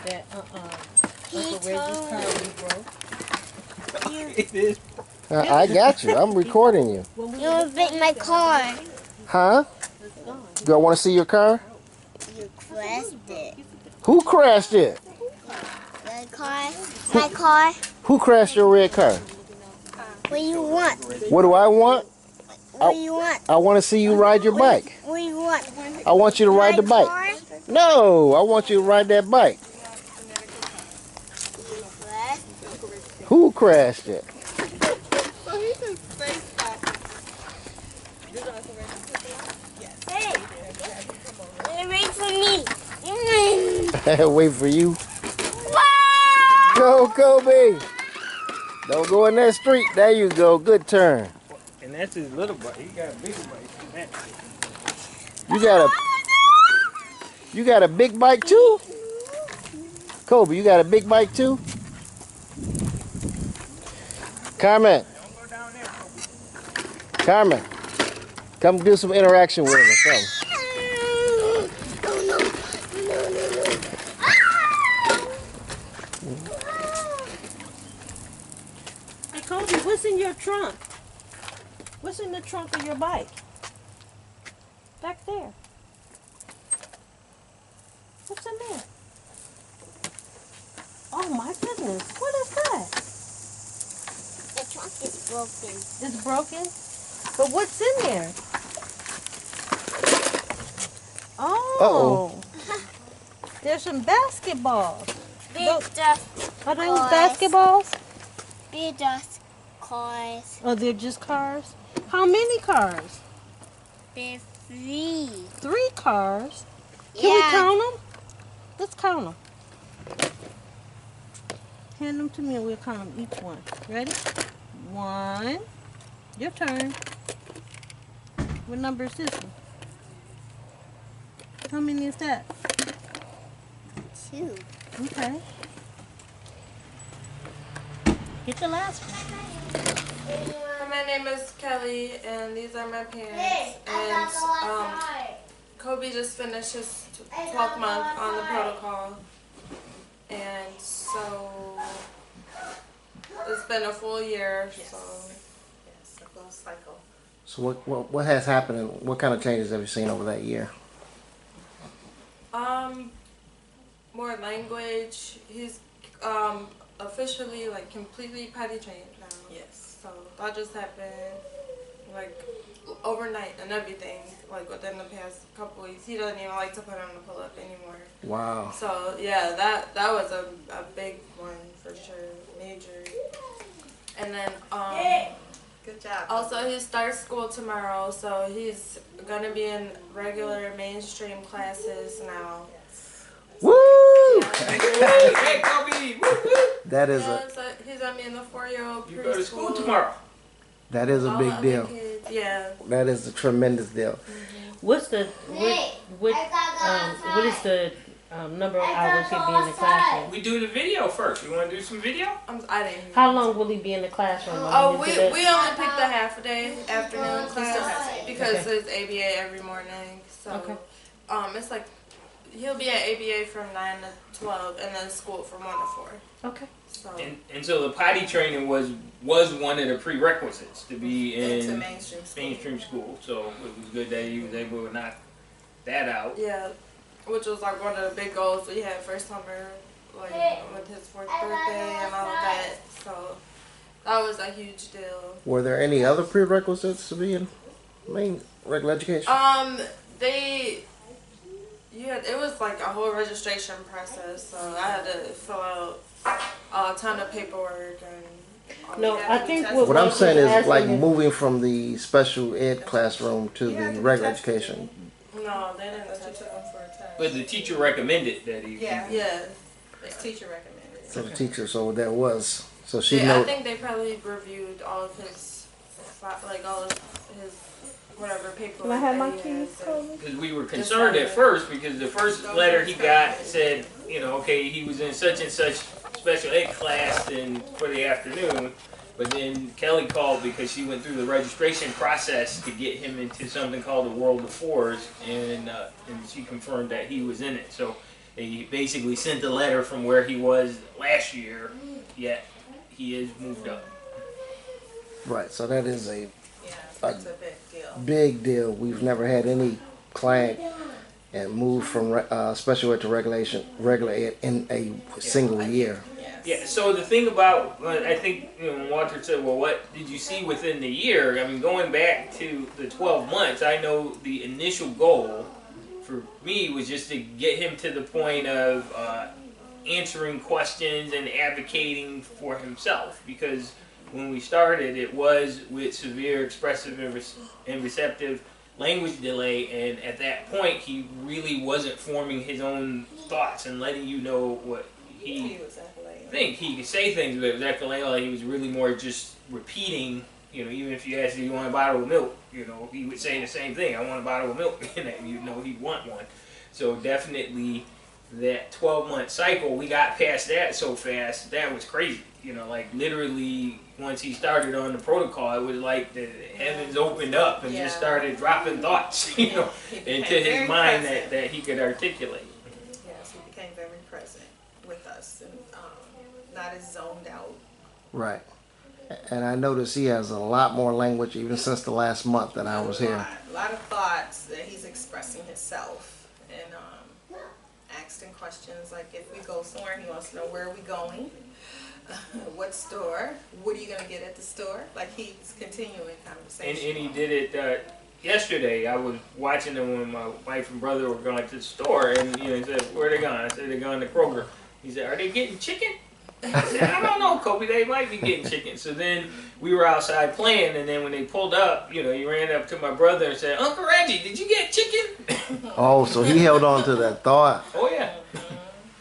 that Uncle Reggie's car was broke. It is. I got you. I'm recording you. You break my car. Huh? Do I want to see your car? You crashed it. Who crashed it? The car. My car. Who crashed your red car? What do you want? What do I want? What do you want? I want to see you ride your bike. What do you want? I want you to ride the My bike. car? No, I want you to ride that bike. Who crashed it? Hey, wait for me. Wait for you. Wow! Go, Kobe. Don't go in that street. There you go. Good turn. And that's his little bike. He got a bigger bike than that. You got a big bike too? Kobe, you got a big bike too? Carmen. Carmen. Come do some interaction with him or something. Hey, Kobe, what's in your trunk? What's in the trunk of your bike? Back there. What's in there? Oh my goodness, what is that? The trunk is broken. It's broken? But what's in there? Oh. There's some basketballs. Are those basketballs? They're just cars. Oh, they're just cars? How many cars? They're three. 3 cars? Can we count them? Let's count them. Hand them to me and we'll count them each one. Ready? 1. Your turn. What number is this one? How many is that? 2. Okay. Get the last one. My name is Kelly, and these are my parents. And Kobe just finished his 12th month on the protocol, and so it's been a full year. Yes. So Yes, a full cycle. So what has happened and what kind of changes have you seen over that year? more language. He's officially like completely potty trained now. Yes. So that just happened like overnight and everything, like within the past couple weeks. He doesn't even like to put on the pull-up anymore. Wow. So yeah, that was a big one for sure, major. And then Good job. also he starts school tomorrow, so he's gonna be in regular mainstream classes now. Woo! Hey, Kobe! That is Yeah, so he's gonna be in the 4-year-old You preschool. go to school tomorrow. that is a All big other deal. kids, yeah. That is a tremendous deal. What's the what is the number of hours he'll be in the classroom? We do the video first. You want to do some video? I didn't hear How you. long will he be in the classroom? Oh, I mean, we is it- only picked the half a day afternoon class because Okay. it's ABA every morning. So Okay. it's like he'll be at ABA from 9 to 12 and then school from 1 to 4. Okay. So And so the potty training was one of the prerequisites to be Into in mainstream school. mainstream school. So it was good that he was able to knock that out. yeah, which was like one of the big goals we had for summer, like with his 4th birthday and all of that. So that was a huge deal. Were there any other prerequisites to be in main regular education? It was like a whole registration process, so I had to fill out a ton of paperwork and. No, all I that. think What I'm saying is asking like is- moving from the special ed classroom to the regular education. No, they didn't touch Took it. them for a test. But the teacher recommended that he. Yeah. Yeah. His teacher recommended it. So the teacher, so there was, so she I know. think they probably reviewed all of his, like all of his, whatever paperwork. Can I have my that he keys, has. Kobe? Because we were concerned at first because the first letter he got said, you know, okay, he was in such and such special ed class and for the afternoon. But then Kelly called because she went through the registration process to get him into something called the World of Fours, and she confirmed that he was in it. So They basically sent a letter from where he was last year, yet he is moved up. Right. So that is a Yeah, that's a big deal. big deal. We've never had any client and move from special ed to regular ed in a single year. Yes. Yeah, so the thing about, I think, Walter said, well, what did you see within the year? I mean, going back to the 12 months, I know the initial goal for me was just to get him to the point of answering questions and advocating for himself. Because when we started, it was with severe expressive and receptive language delay, and at that point, he really wasn't forming his own thoughts and letting you know what he was echolate. think. He could say things, but it was echolate. He was really more just repeating. Even if you asked if you want a bottle of milk, he would say the same thing. I want a bottle of milk, and he'd want one. So definitely that 12-month cycle, we got past that so fast. That was crazy. Like literally once he started on the protocol, it was like the heavens opened up and just started dropping thoughts, into his mind that he could articulate. Yes, he became very present with us and not as zoned out. Right. And I noticed he has a lot more language even since the last month that I was here. A lot of thoughts that he's expressing himself, and asking questions like if we go somewhere, he wants to know where are we going, what store, what are you going to get at the store? Like he's continuing conversation. And he did it yesterday. I was watching him when my wife and brother were going to the store, and he said, "Where are they going?" I said, "They're going to Kroger." He said, "Are they getting chicken?" I said, "I don't know, Kobe. They might be getting chicken." So then we were outside playing, and then when they pulled up, he ran up to my brother and said, "Uncle Reggie, did you get chicken?" Oh, so he held on to that thought. Oh yeah.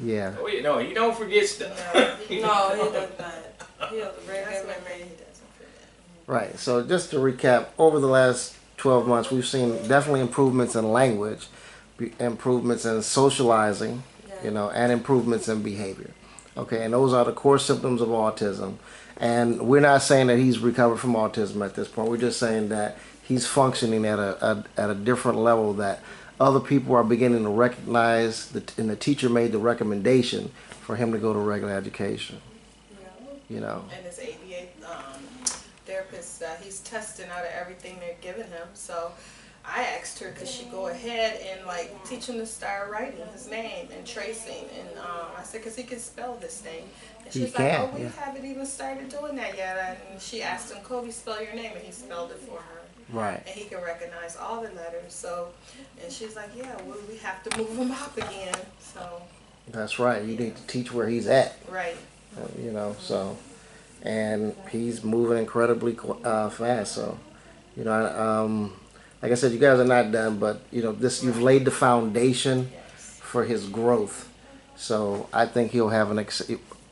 Yeah. Oh yeah. No, he don't forget stuff. No, he does not. He has a very good memory. He doesn't forget. Right. So just to recap, over the last 12 months, we've seen definitely improvements in language, improvements in socializing, and improvements in behavior. Okay, and those are the core symptoms of autism. And we're not saying that he's recovered from autism at this point. We're just saying that he's functioning at a different level that other people are beginning to recognize, and the teacher made the recommendation for him to go to regular education. Yeah. And his ABA therapist, he's testing out of everything they're giving him. So I asked her, could she go ahead and teach him to start writing his name and tracing? And I said, because he can spell this thing. And she's like, oh, we haven't even started doing that yet. And she asked him, Kobe, spell your name, and he spelled it for her. Right. And he can recognize all the letters. So, and she's like, yeah, well, we have to move him up again. So. That's right. You need to teach where he's at. Right. So, and he's moving incredibly fast. So, like I said, you guys are not done, but you've laid the foundation for his growth. So I think he'll have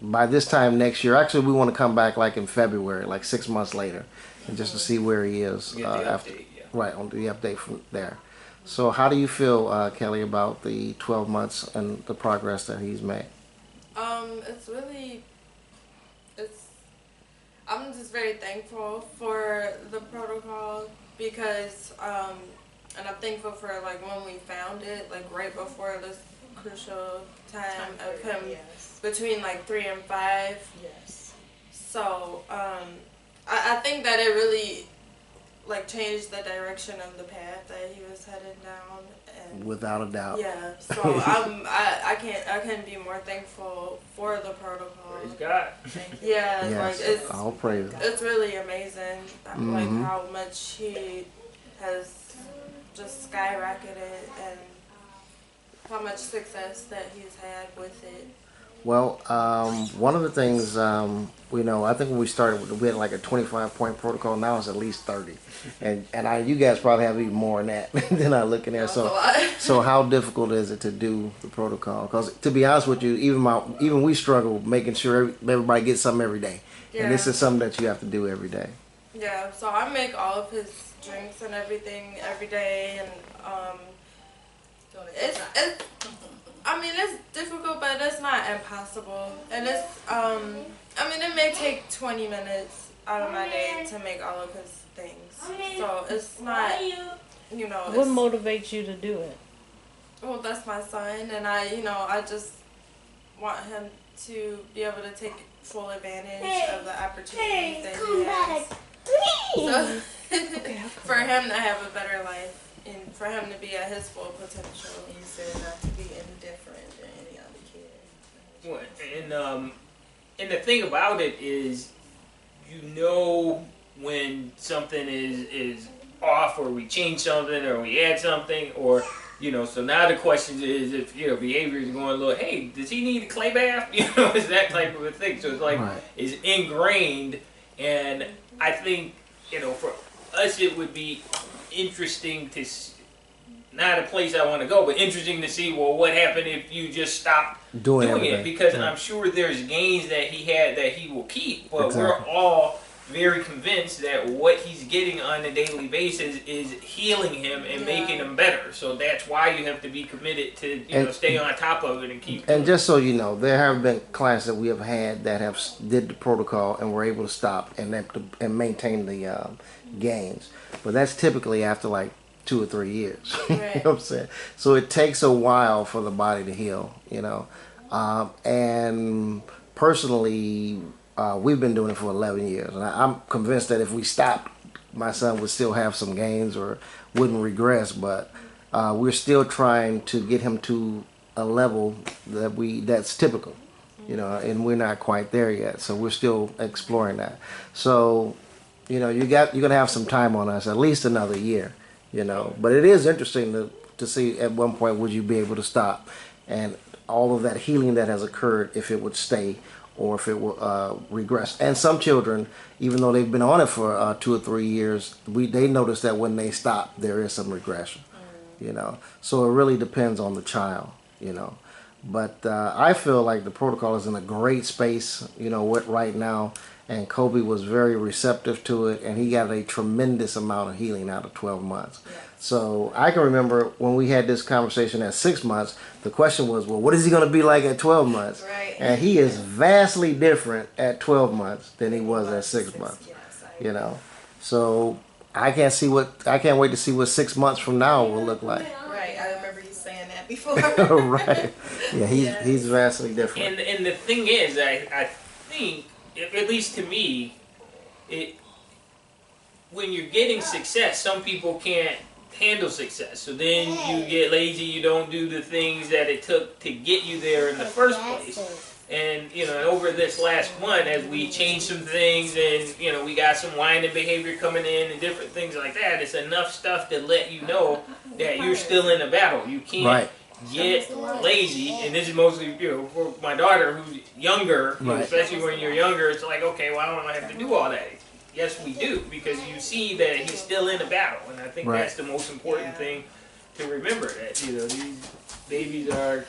by this time next year. Actually, we want to come back in February, 6 months later, and just to see where he is after. Right, on the update from there. So how do you feel, Kelly, about the 12 months and the progress that he's made? I'm just very thankful for the protocol because, and I'm thankful for when we found it, right before this crucial time of him between 3 and 5. Yes. So, I think that it really changed the direction of the path that he was headed down. And without a doubt. yeah, so I can't be more thankful for the protocol. Praise God. Yeah, yes, all praise. It's really amazing, how much he has just skyrocketed and how much success that he's had with it. Well, one of the things, I think when we started, we had a 25-point protocol. Now it's at least 30. And you guys probably have even more than that than I look in there. So how difficult is it to do the protocol? Because to be honest with you, even we struggle making sure everybody gets something every day. Yeah. And this is something that you have to do every day. Yeah, so I make all of his drinks and everything every day. And it's difficult, but it's not impossible. And it may take 20 minutes out of my day to make all of his things. So it's not, What motivates you to do it? Well, that's my son, and I just want him to be able to take full advantage of the opportunities that he has. So, for him to have a better life and for him to be at his full potential. You said not to be indifferent to any other kid. Well, and the thing about it is, when something is off, or we change something, or we add something, or so now the question is if behavior is going a little, hey, does he need a clay bath? It's that type of a thing. So it's like it's ingrained, and I think for us it would be interesting to, not a place I want to go, but interesting to see, well, what happened if you just stopped doing it? Because I'm sure there's gains that he had that he will keep, but we're all very convinced that what he's getting on a daily basis is healing him and making him better. So that's why you have to be committed to stay on top of it and keep. And just so you know, there have been clients that we have had that have did the protocol and were able to stop and maintain the gains, but that's typically after like 2 or 3 years. Right. You know what I'm saying? So it takes a while for the body to heal. And personally, we've been doing it for 11 years, and I'm convinced that if we stopped, my son would still have some gains or wouldn't regress, but we're still trying to get him to a level that's typical, and we're not quite there yet, so we're still exploring that. So, you're gonna have some time on us, at least another year, but it is interesting to see at one point would you be able to stop, and all of that healing that has occurred, if it would stay or if it will regress. And some children, even though they've been on it for 2 or 3 years, they notice that when they stop, there is some regression. So it really depends on the child. But I feel like the protocol is in a great space. Right now, and Kobe was very receptive to it, and he got a tremendous amount of healing out of 12 months. Yes. So I can remember when we had this conversation at 6 months, the question was, well, what is he going to be like at 12 months? Right. And he is vastly different at 12 months than he was at 6 months. Yes, So I can't wait to see what 6 months from now will look like. Right, I remember you saying that before. Right. Yeah, he's vastly different. And the thing is, I think, at least to me, when you're getting success, some people can't handle success. So then you get lazy, you don't do the things that it took to get you there in the first place. And, over this last month, as we changed some things and, we got some whining behavior coming in and different things like that, it's enough stuff to let you know that you're still in the battle. You can't get lazy, and this is mostly, for my daughter who's younger, especially when you're younger, it's like, okay, well, I don't have to do all that. Yes, we do, because you see that he's still in a battle, and I think that's the most important thing to remember, that, these babies they're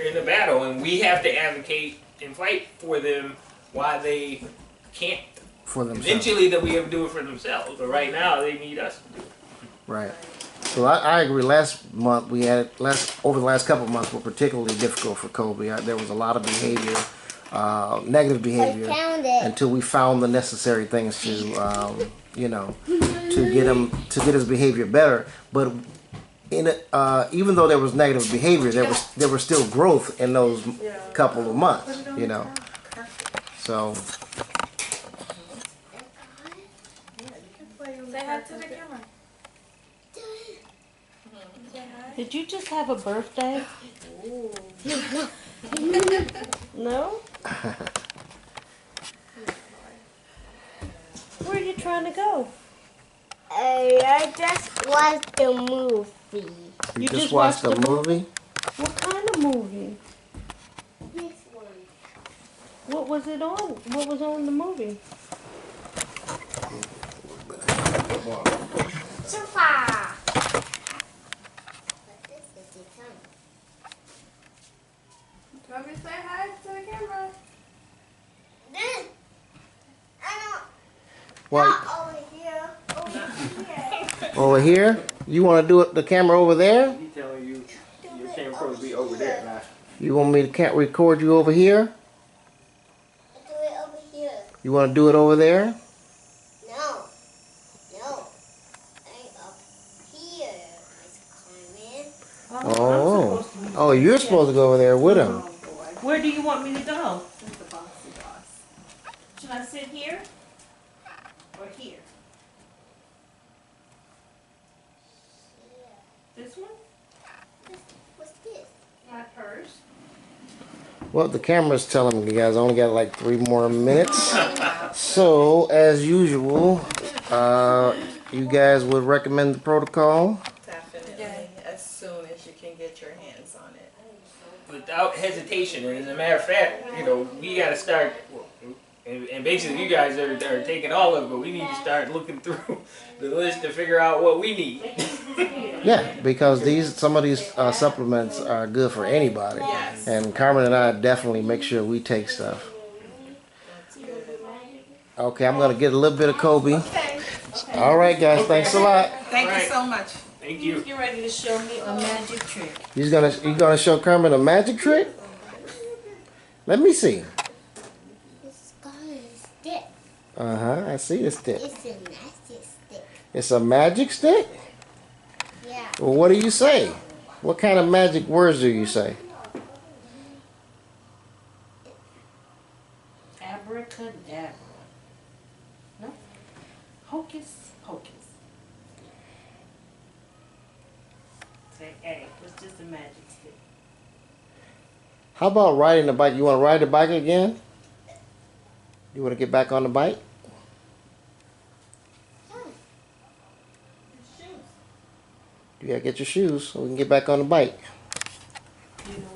in a battle, and we have to advocate and fight for them while they can't. For themselves. Eventually, that we have to do it for themselves, but right now, they need us to do it. Right. So I agree. Last month over the last couple of months were particularly difficult for Kobe. There was a lot of behavior, negative behavior, until we found the necessary things to get his behavior better. But even though there was negative behavior, there was still growth in those couple of months. So. Say hi to the camera. Did you just have a birthday? No? Where are you trying to go? I just watched the movie. You just watched the movie? What kind of movie? This one. What was it on? What was on the movie? Super. Kobe, say hi to the camera. What? Over here. Over here. Over here? You want to do it? The camera over there? He's telling you your camera's supposed to be over there, not. You want me to record you over here? Do it over here. You want to do it over there? No. No. I'm up here, Miss Carmen. Oh, Oh, you're supposed to go over there with him. Oh, boy. Where do you want me to go? That's the bossy boss. Should I sit here or here? This one? What's this? My purse. Well, the camera's telling me you guys only got like 3 more minutes. So, as usual, you guys would recommend the protocol? Definitely, as soon as you can get your hands on it. Without hesitation. And as a matter of fact, we got to start, and basically you guys are taking all of it, but we need to start looking through the list to figure out what we need. Yeah, because some of these supplements are good for anybody. Yes. And Carmen and I definitely make sure we take stuff. That's good. Okay, I'm going to get a little bit of Kobe. All right, guys, thanks a lot. Thank Right. you so much. Thank you. Get ready to show me a magic trick. You gonna show Carmen a magic trick? Let me see. It's called a stick. I see the stick. It's a magic stick. It's a magic stick? Yeah. Well, what do you say? What kind of magic words do you say? Abracadabra. No? Hocus pocus. Say A. It's just a magic stick. How about riding the bike? You want to ride the bike again? You want to get back on the bike? You gotta get your shoes so we can get back on the bike. You know